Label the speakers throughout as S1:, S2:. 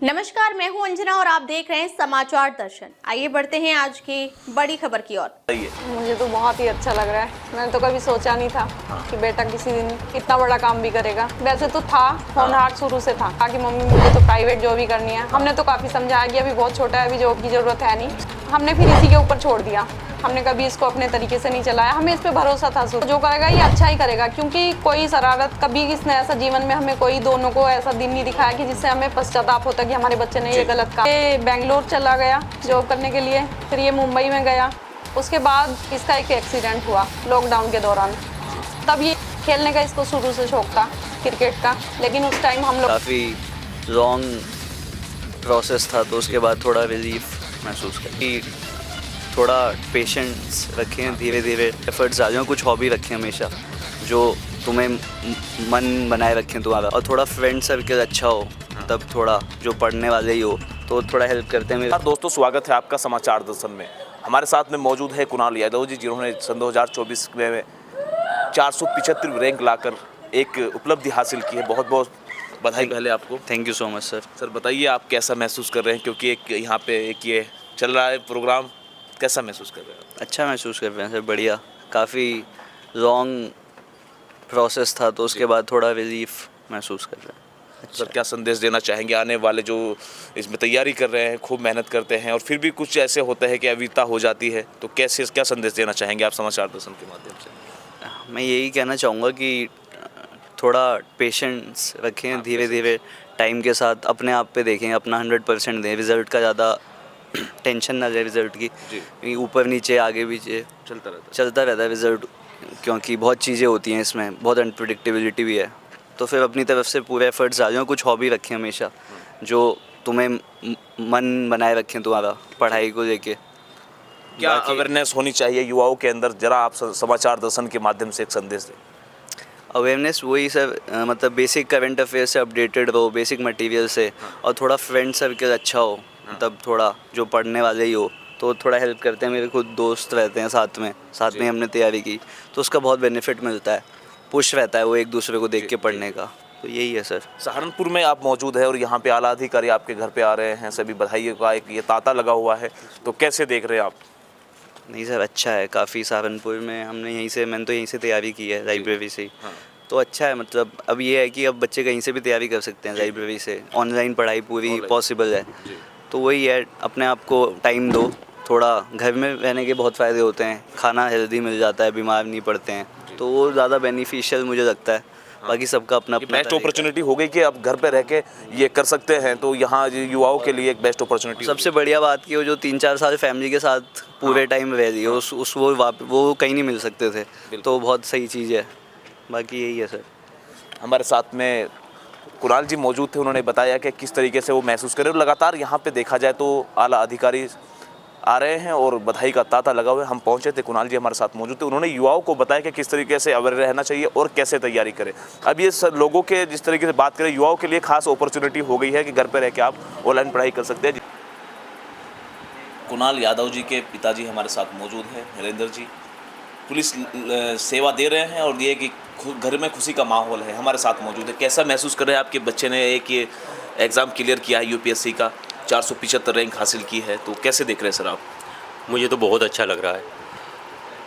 S1: नमस्कार, मैं हूं अंजना और आप देख रहे हैं समाचार दर्शन। आइए बढ़ते हैं आज की बड़ी खबर की ओर।
S2: मुझे तो बहुत ही अच्छा लग रहा है। मैंने तो कभी सोचा नहीं था कि बेटा किसी दिन इतना बड़ा काम भी करेगा। वैसे तो था, होनहार शुरू से था कि मम्मी मुझे तो प्राइवेट जॉब ही करनी है। हमने तो काफ़ी समझाया कि अभी बहुत छोटा है, अभी जॉब की ज़रूरत है नहीं। हमने फिर इसी के ऊपर छोड़ दिया। हमने कभी इसको अपने तरीके से नहीं चलाया। हमें इस पे भरोसा था जो करेगा ये अच्छा ही करेगा, क्योंकि कोई शरारत कभी इसने ऐसा जीवन में हमें कोई दोनों को ऐसा दिन नहीं दिखाया कि जिससे हमें पश्चाताप होता कि हमारे बच्चे ने ये गलत कहा। ये बेंगलोर चला गया जॉब करने के लिए, फिर ये मुंबई में गया। उसके बाद इसका एक एक्सीडेंट हुआ लॉकडाउन के दौरान। तब ये खेलने का इसको शुरू से शौक था क्रिकेट का, लेकिन उस टाइम हम लोग
S3: काफ़ी लॉन्ग प्रोसेस था, तो उसके बाद थोड़ा रिलीफ महसूस करी। थोड़ा पेशेंस रखें, धीरे धीरे एफर्ट्स आ जाओ। कुछ हॉबी रखें हमेशा जो तुम्हें मन बनाए रखें तुम्हारा, और थोड़ा फ्रेंड सर्कल अच्छा हो, तब थोड़ा जो पढ़ने वाले ही हो तो थोड़ा हेल्प करते हैं मेरे।
S4: दोस्तों, स्वागत है आपका समाचार दर्शन में। हमारे साथ में मौजूद है कुणाल यादव जी, जिन्होंने सन 2024 में 475 रैंक लाकर एक उपलब्धि हासिल की है। बहुत बहुत बधाई पहले आपको।
S3: Thank you so much sir.
S4: Sir बताइए, आप कैसा महसूस कर रहे हैं, क्योंकि एक यहाँ पे एक ये चल रहा है प्रोग्राम, कैसा महसूस कर रहे हैं?
S3: अच्छा महसूस कर रहे हैं सर, बढ़िया। काफ़ी लॉन्ग प्रोसेस था, तो उसके बाद थोड़ा रिलीफ महसूस कर रहे हैं।
S4: सर क्या संदेश देना चाहेंगे आने वाले जो इसमें तैयारी कर रहे हैं, खूब मेहनत करते हैं और फिर भी कुछ ऐसे होता है कि अवीरता हो जाती है, तो कैसे क्या संदेश देना चाहेंगे आप समाचार दर्शन के माध्यम से?
S3: मैं यही कहना चाहूँगा कि थोड़ा पेशेंस रखें, धीरे धीरे टाइम के साथ अपने आप पे देखें, अपना 100% दें। रिज़ल्ट का ज़्यादा टेंशन ना ले रिज़ल्ट की, ऊपर नीचे आगे पीछे चलता रहता है रिज़ल्ट, क्योंकि बहुत चीज़ें होती हैं इसमें, बहुत अनप्रेडिक्टेबिलिटी भी है। तो फिर अपनी तरफ से पूरे एफर्ट्स आ जाओ। कुछ हॉबी रखें हमेशा जो तुम्हें मन बनाए रखें तुम्हारा पढ़ाई को लेके।
S4: क्या अवेयरनेस होनी चाहिए युवाओं के अंदर, जरा आप समाचार दर्शन के माध्यम से एक संदेश दें।
S3: अवेयरनेस वही सर, मतलब बेसिक करंट अफेयर से अपडेटेड रहो, बेसिक मटेरियल से, और थोड़ा फ्रेंड सर्कल अच्छा हो, तब थोड़ा जो पढ़ने वाले ही हो तो थोड़ा हेल्प करते हैं। मेरे खुद दोस्त रहते हैं साथ में हमने तैयारी की, तो उसका बहुत बेनिफिट मिलता है, पुश रहता है वो एक दूसरे को देख के पढ़ने का। तो यही है सर।
S4: सहारनपुर में आप मौजूद है और यहाँ पे आला अधिकारी आपके घर पे आ रहे हैं, सभी बधाई का एक ये तांता लगा हुआ है, तो कैसे देख रहे हैं आप?
S3: नहीं सर, अच्छा है काफ़ी। सहारनपुर में मैंने तो यहीं से तैयारी की है, लाइब्रेरी से ही। तो अच्छा है, मतलब अब ये है कि अब बच्चे कहीं से भी तैयारी कर सकते हैं लाइब्रेरी से। ऑनलाइन पढ़ाई पूरी पॉसिबल है। तो वही है, अपने आप को टाइम दो। थोड़ा घर में रहने के बहुत फ़ायदे होते हैं, खाना हेल्दी मिल जाता है, बीमार नहीं पड़ते हैं, तो वो ज़्यादा बेनिफिशियल मुझे लगता है। बाकी सबका अपना अपना
S4: बेस्ट अपॉर्चुनिटी हो गई कि आप घर पे रह के ये कर सकते हैं, तो यहाँ युवाओं के लिए एक बेस्ट अपॉर्चुनिटी।
S3: सबसे बढ़िया बात की, वो जो 3-4 साल फैमिली के साथ पूरे टाइम रह रही है, वो कहीं नहीं मिल सकते थे, तो बहुत सही चीज़ है। बाकी यही है सर।
S4: हमारे साथ में कुणाल जी मौजूद थे, उन्होंने बताया कि किस तरीके से वो महसूस करें। लगातार यहाँ पे देखा जाए तो आला अधिकारी आ रहे हैं और बधाई का तांता लगा हुआ है। हम पहुँचे थे, कुणाल जी हमारे साथ मौजूद थे, उन्होंने युवाओं को बताया कि किस तरीके से अवेयर रहना चाहिए और कैसे तैयारी करें। अब ये लोगों के जिस तरीके से बात करें, युवाओं के लिए खास अपॉर्चुनिटी हो गई है कि घर पर रह के आप ऑनलाइन पढ़ाई कर सकते हैं। कुणाल यादव जी के पिताजी हमारे साथ मौजूद हैं, नरेंद्र जी, पुलिस सेवा दे रहे हैं और ये कि घर में खुशी का माहौल है, हमारे साथ मौजूद है। कैसा महसूस कर रहे हैं? आपके बच्चे ने एक ये एग्ज़ाम क्लियर किया है, यूपीएससी का 475 रैंक हासिल की है, तो कैसे देख रहे हैं सर आप?
S5: मुझे तो बहुत अच्छा लग रहा है।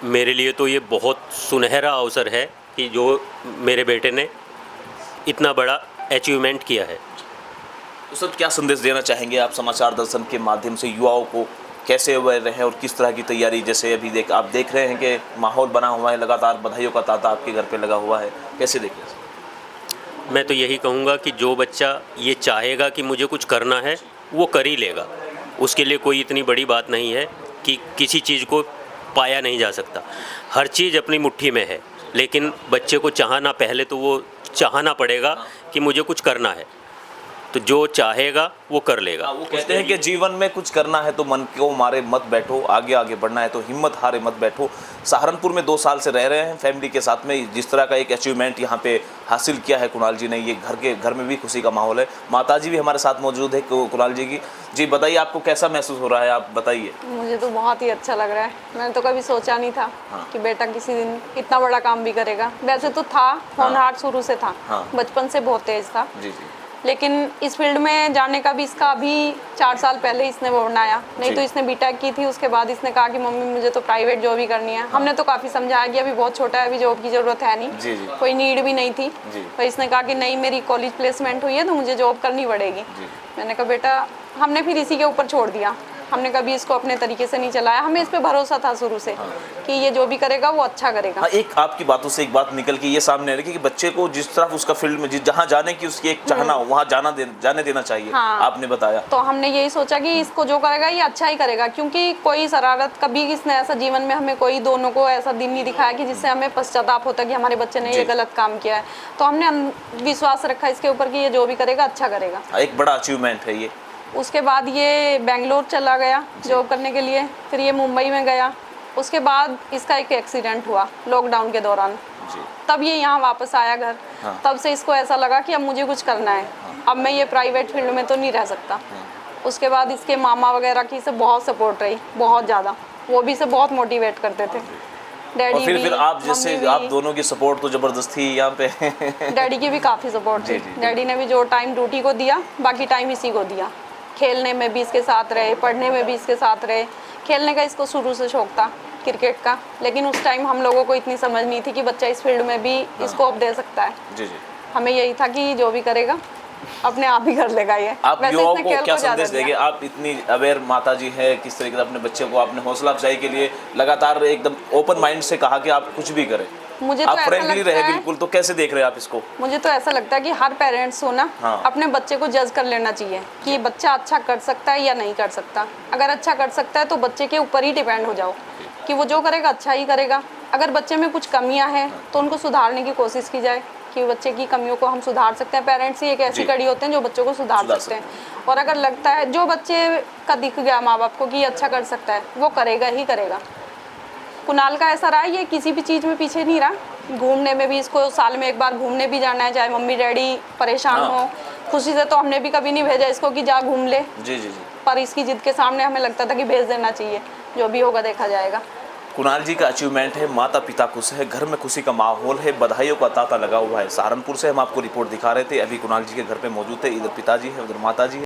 S5: मेरे लिए तो ये बहुत सुनहरा अवसर है कि जो मेरे बेटे ने इतना बड़ा अचीवमेंट किया है।
S4: तो सर क्या संदेश देना चाहेंगे आप समाचार दर्शन के माध्यम से युवाओं को, कैसे अवेयर रहें और किस तरह की तैयारी? जैसे अभी आप देख रहे हैं कि माहौल बना हुआ है, लगातार बधाइयों का तांता आपके घर पे लगा हुआ है, कैसे देख रहे हैं?
S5: मैं तो यही कहूँगा कि जो बच्चा ये चाहेगा कि मुझे कुछ करना है, वो कर ही लेगा। उसके लिए कोई इतनी बड़ी बात नहीं है कि किसी चीज़ को पाया नहीं जा सकता। हर चीज़ अपनी मुट्ठी में है, लेकिन बच्चे को चाहना, पहले तो वो चाहना पड़ेगा कि मुझे कुछ करना है, तो जो चाहेगा वो कर लेगा।
S4: वो कहते हैं कि जीवन में कुछ करना है तो मन को मारे मत बैठो, आगे आगे बढ़ना है तो हिम्मत हारे मत बैठो। सहारनपुर में 2 साल से रह रहे हैं फैमिली के साथ में, जिस तरह का एक अचीवमेंट यहाँ पे हासिल किया है कुणाल जी ने, ये घर में भी खुशी का माहौल है। माताजी भी हमारे साथ मौजूद है कुणाल जी की। जी बताइए, आपको कैसा महसूस हो रहा है, आप बताइए।
S2: मुझे तो बहुत ही अच्छा लग रहा है। मैंने तो कभी सोचा नहीं था कि बेटा किसी दिन इतना बड़ा काम भी करेगा। वैसे तो था, होनहार शुरू से था, बचपन से बहुत तेज था, लेकिन इस फील्ड में जाने का भी इसका अभी 4 साल पहले इसने वो बनाया, नहीं
S4: जी।
S2: तो इसने बीटेक की थी। उसके बाद इसने कहा कि मम्मी मुझे तो प्राइवेट जॉब ही करनी है। हमने तो काफ़ी समझाया कि अभी बहुत छोटा है, अभी जॉब की ज़रूरत है नहीं,
S4: जी, जी।
S2: कोई नीड भी नहीं थी।
S4: जी।
S2: पर इसने कहा कि नहीं, मेरी कॉलेज प्लेसमेंट हुई है तो मुझे जॉब करनी पड़ेगी। मैंने कहा बेटा, हमने फिर इसी के ऊपर छोड़ दिया। हमने कभी इसको अपने तरीके से नहीं चलाया, हमें इस पे भरोसा था शुरू से कि ये जो भी करेगा वो अच्छा करेगा।
S4: हाँ, एक आपकी बातों से एक बात निकल के ये सामने आ रही है कि बच्चे को जिस तरफ उसका फील्ड में जहाँ जाने की उसकी एक चाहना हो वहाँ जाने देना चाहिए।
S2: हाँ।
S4: आपने बताया
S2: तो हमने यही सोचा कि इसको जो करेगा ये अच्छा ही करेगा, क्योंकि कोई शरारत कभी इसने ऐसा जीवन में हमें कोई दोनों को ऐसा दिन नहीं दिखाया कि जिससे हमें पश्चाताप होता कि हमारे बच्चे ने
S4: जी।
S2: ये गलत काम किया है। तो हमने विश्वास रखा इसके ऊपर कि ये जो भी करेगा अच्छा करेगा।
S4: एक बड़ा अचीवमेंट है ये।
S2: उसके बाद ये बेंगलोर चला गया जॉब करने के लिए, फिर ये मुंबई में गया। उसके बाद इसका एक एक्सीडेंट हुआ लॉकडाउन के दौरान,
S4: जी।
S2: तब ये यहाँ वापस आया घर।
S4: हाँ।
S2: तब से इसको ऐसा लगा कि अब मुझे कुछ करना है, अब मैं ये प्राइवेट फील्ड में तो नहीं रह सकता। उसके बाद इसके मामा वगैरह की से बहुत सपोर्ट रही, बहुत ज़्यादा। वो भी इसे बहुत मोटिवेट करते थे, डैडी
S4: और फिर
S2: भी,
S4: आप जैसे
S2: मम्मी
S4: आप
S2: भी।
S4: दोनों की सपोर्ट तो जबरदस्त थी यहाँ पे।
S2: डैडी की भी काफ़ी सपोर्ट थी।
S4: जी, जी, जी।
S2: डैडी ने भी जो टाइम ड्यूटी को दिया, बाकी टाइम इसी को दिया। खेलने में भी इसके साथ रहे, पढ़ने में भी इसके साथ रहे। खेलने का इसको शुरू से शौक था, क्रिकेट का, लेकिन उस टाइम हम लोगों को इतनी समझ नहीं थी कि बच्चा इस फील्ड में भी स्कोप दे सकता है।
S4: जी जी।
S2: हमें यही था कि जो भी करेगा अपने आप ही कर लेगा ये।
S4: आप
S2: वैसे
S4: युवाओं
S2: इसने
S4: को
S2: खेल
S4: क्या
S2: ज़्यादा
S4: संदेश देंगे?
S2: दिया।
S4: आप इतनी अवेयर माताजी है, किस तरीके से अपने बच्चे को आपने हौसला अफजाई के लिए लगातार एकदम ओपन माइंड से कहा कि आप कुछ भी करें,
S2: मुझे तो
S4: आप
S2: ऐसा
S4: फ्रेंडली
S2: लगता
S4: रहे
S2: है,
S4: बिल्कुल, तो कैसे देख रहे हैं आप इसको?
S2: मुझे तो ऐसा लगता है कि हर पेरेंट्स को ना
S4: हाँ।
S2: अपने बच्चे को जज कर लेना चाहिए कि ये बच्चा अच्छा कर सकता है या नहीं कर सकता। अगर अच्छा कर सकता है तो बच्चे के ऊपर ही डिपेंड हो जाओ कि वो जो करेगा अच्छा ही करेगा। अगर बच्चे में कुछ कमियां हैं तो उनको सुधारने की कोशिश की जाए कि बच्चे की कमियों को हम सुधार सकते हैं। पेरेंट्स ही एक ऐसी
S4: जी।
S2: कड़ी होते हैं जो बच्चों को सुधार सकते हैं। और अगर लगता है जो बच्चे का दिख गया माँ बाप को कि ये अच्छा कर सकता है, वो करेगा ही करेगा। कुणाल का ऐसा रहा है, ये किसी भी चीज़ में पीछे नहीं रहा। घूमने में भी इसको साल में एक बार घूमने भी जाना है, चाहे मम्मी डैडी परेशान
S4: हाँ।
S2: हो। खुशी से तो हमने भी कभी नहीं भेजा इसको कि जा घूम ले,
S4: जी जी जी।
S2: पर इसकी जिद के सामने हमें लगता था कि भेज देना चाहिए, जो भी होगा देखा जाएगा।
S4: कुणाल जी का अचीवमेंट है, माता पिता खुश है, घर में खुशी का माहौल है, बधाइयों का तांता लगा हुआ है। सहारनपुर से हम आपको रिपोर्ट दिखा रहे थे। अभी कुणाल जी के घर पे मौजूद थे, इधर पिताजी है, उधर माता जी है।